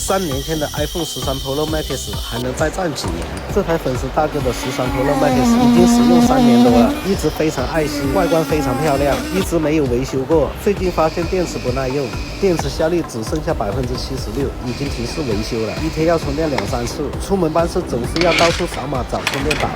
3年前的 iPhone 13 Pro Max 还能再战几年？这台粉丝大哥的13 Pro Max 已经使用3年多了，一直非常爱惜，外观非常漂亮，一直没有维修过。最近发现电池不耐用，电池效率只剩下76%，已经提示维修了，一天要充电2-3次，出门办事总是要到处扫码找充电宝，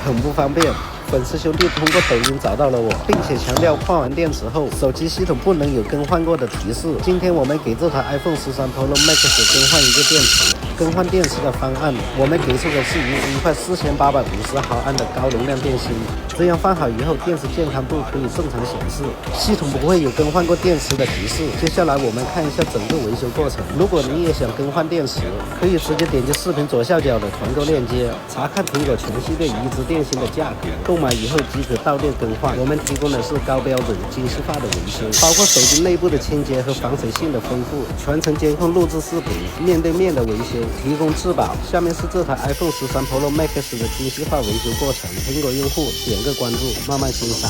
很不方便。粉丝兄弟通过抖音找到了我，并且强调换完电池后，手机系统不能有更换过的提示。今天我们给这台 iPhone 13 Pro Max 更换一个电池。更换电池的方案，我们给出的是一块4850毫安的高容量电芯，这样放好以后，电池健康度可以正常显示，系统不会有更换过电池的提示。接下来我们看一下整个维修过程。如果你也想更换电池，可以直接点击视频左下角的团购链接，查看苹果全系列移植电芯的价格，购买以后即可到店更换。我们提供的是高标准、精细化的维修，包括手机内部的清洁和防水性的丰富，全程监控录制视频，面对面的维修，提供质保。下面是这台 iPhone 13 Pro Max 的精细化维修过程，苹果用户点个关注，慢慢欣赏。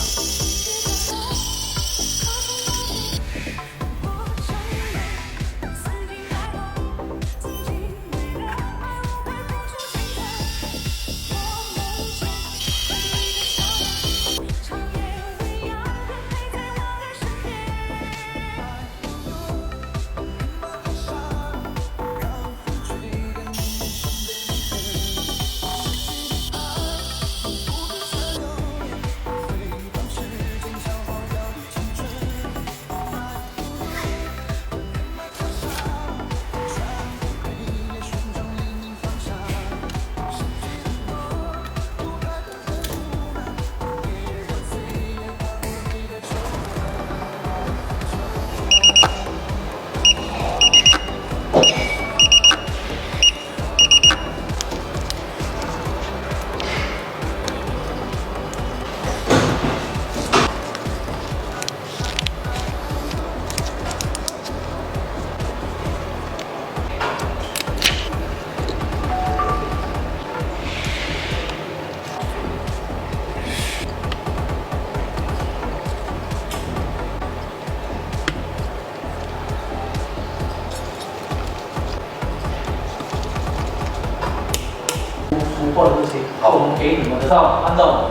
突破的东西，好，我们给你们的照，按照